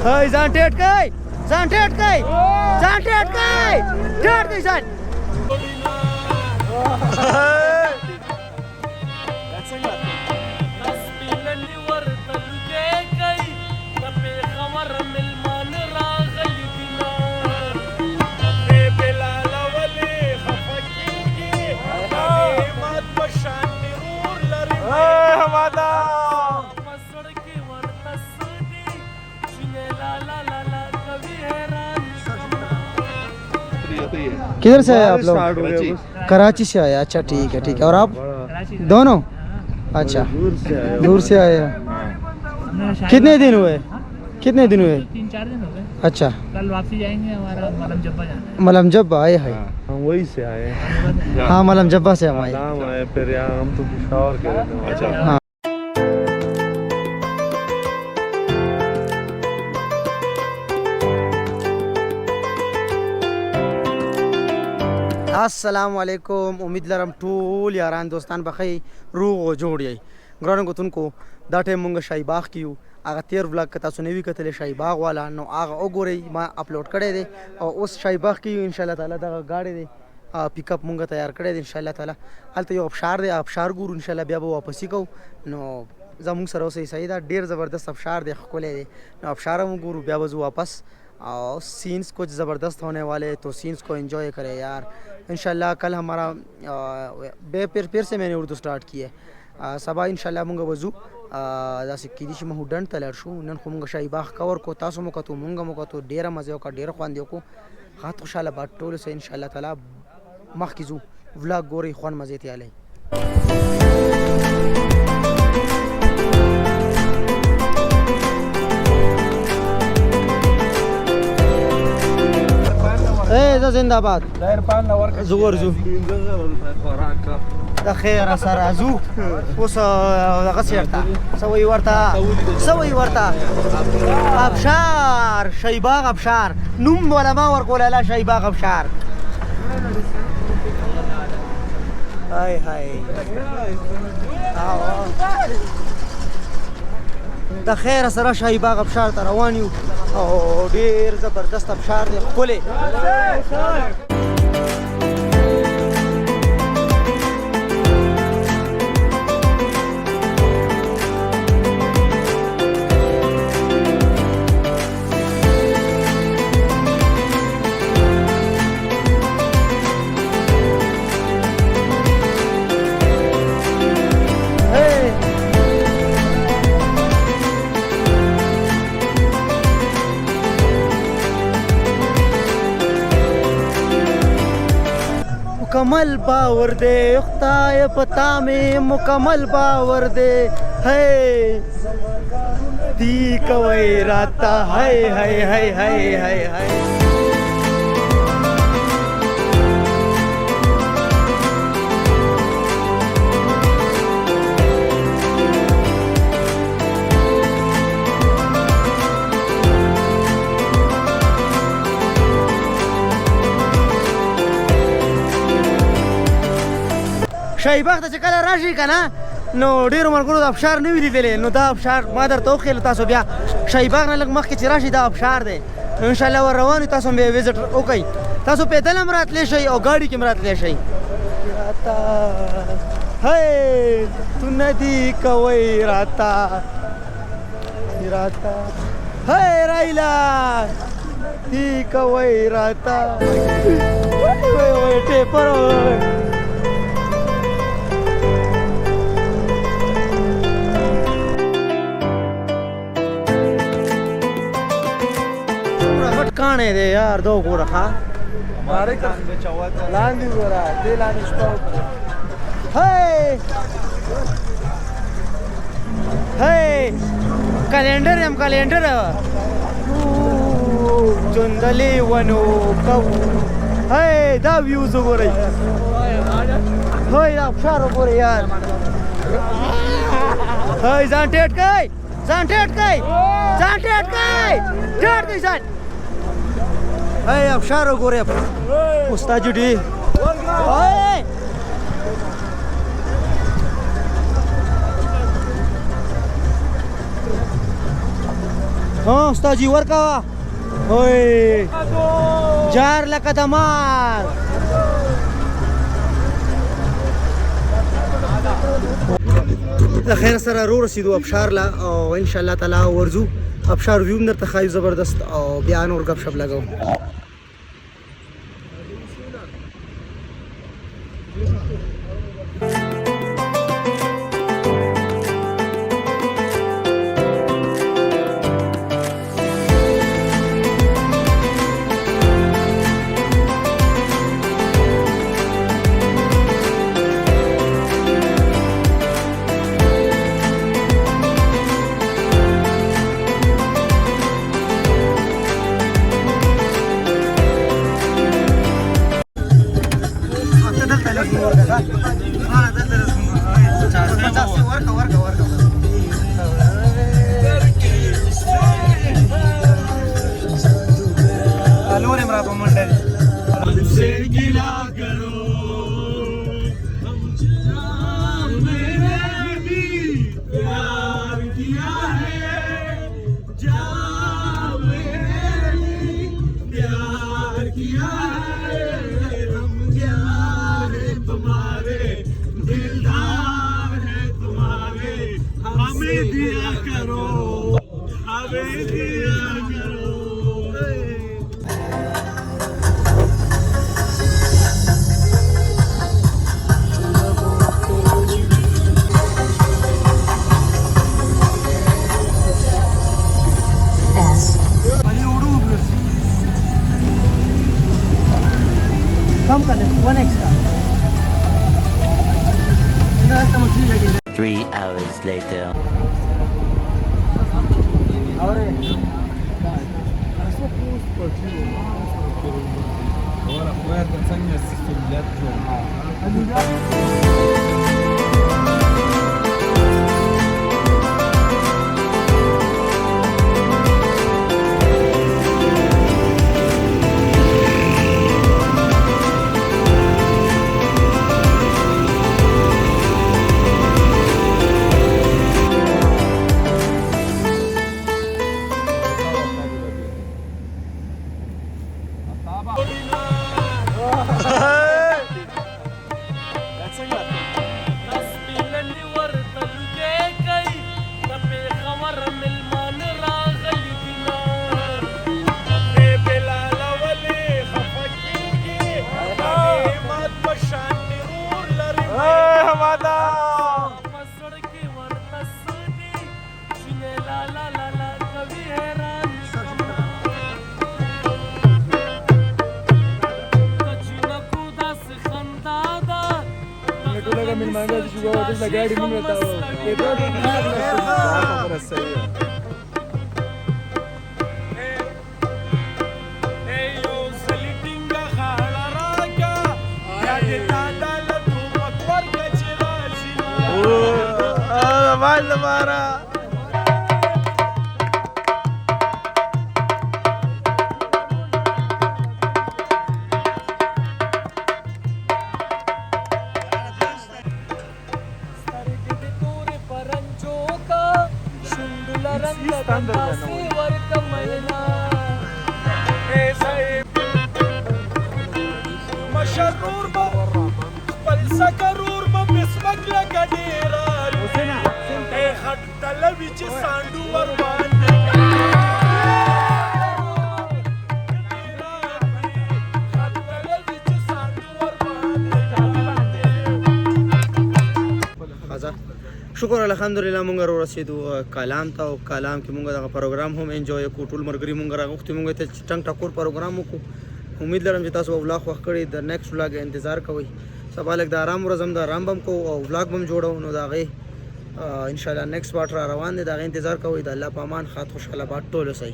هاي ځان ټیټ کړئ ځان ټیټ کړئ ځان ټیټ کړئ ټیټ دی ځان किधर से आए आप लोग? कराची से आए। अच्छा ठीक है ठीक है। और आप दोनों? अच्छा दूर से आए हैं। कितने दिन हुए? कितने दिन हुए? 3-4 दिन हो गए। अच्छा कल वापसी जाएंगे। हमारा मलम जब्बा जाना है। मलम जब्बा आए हैं। हम वही से आए हैं। हाँ मलम जब्बा से हम आए। नाम आए फिर यहाँ हम तो पिशावर के रहने वाले। अच्छा हाँ अस्सलामुअलैकुम। उम्मीद लरम टूल यारान दोस्तान बखै रूग ओ जोड़ यई ग्रान को तुनको दा टाइम मुंग शाही बाग कियो आगा 13 व्लॉग का तासु नेवी कतले शाही बाग वाला नो आगा ओगोरे मा अपलोड करे दे और उस शाही बाग की इंशाल्लाह ताला दा गाड़ी दे पिकअप मुंग तैयार करे दे इंशाल्लाह ताला हल तो यो अबशार दे अबशार गुरु इंशाल्लाह बिया वापस को नो जमुंग सरो से सही दा ढेर जबरदस्त अबशार दे खोले दे नो अबशार मु गुरु बिया वापस और सीन्स कुछ ज़बरदस्त होने वाले तो सीन्स को एंजॉय करें यार इंशाल्लाह। कल हमारा फिर से मैंने उर्दू स्टार्ट की है सबा इंशाल्लाह मुंगा वजू जैसे कि दिश में हुडन तलर शू नन खुमुंगा शाही बाग कवर को तासु मुका तो मुंगा मुका तो डेरा मज़े का डेरा ख्वान दियो को हाथ खुशाला बाट टोल से इंशाल्लाह ताला मख कीजू व्लॉग गोरी ख्वान मज़े थे आले। जिंदाबाद जुगर जू दा خیر سره زو اوس دغه سیرته سوي ورته ابشار شیباغ ابشار نوم ولا ما ورکول لا شیباغ ابشار هاي هاي دا خیر سره شیباغ ابشار ته روان یو او ډیر زبردست ابشار دی خولې मुकम्मल बावर दे खुदाय पता में मुकम्मल बावर दे है दी कवई राता है है है है है है शाही बाग ته کله راشي کنه نو ډیر مرګونو د ابشار نه ویلې نو دا ابشار ما درته وخیل تاسو بیا شاهي باغ نه لږ مخکې چې راشي دا ابشار دی نو ان شاء الله ور روان تاسو به وزټ وکړئ تاسو پیدل هم راتلی شئ او ګاډي کې هم راتلی شئ هی تو ندی کوي راتا هی رایلا دی کوي راتا وای ټیپر کانے دے یار دو کو رکھا ہمارے لاندی گورا دے لاندی شپاو ہے کیلنڈر ہم کیلنڈر چندلی ونو کو ہے دا ویوز گورای ہے ابشار گورای یار ہے ځان ټیټ کړئ ټیټ دی ځان Hey, ابشار وګورئ استاد جی ها استاجي ورکا اوه جار لکه د مار. د خیر سره رو رسیدو ابشار لا او ان شاء الله تعالی ورزو ابشار ویو درته خایو زبردست او بیا نور غب شپ لګاو. Come one extra. 3 hours later. شکر الحمدلله مونږ را رسیدو کلام ته او کلام کې مونږ دغه پروګرام هم انجوای کو ټول مرګري مونږ راغوښتي مونږ ته ټنګ ټکور پروګرام وکړو. امید لرم چې تاسو ولاغ وخت کړی د نیکسټ ولاګ انتظار کوئ. سبا لږ د آرام ورځم د آرام بم کو او ولاګ بم جوړو نو دا غي ان شاء الله نیکسټ واټر روان دي دا غي انتظار کوئ. د الله په امان خاط خوشاله باد ټول وسای.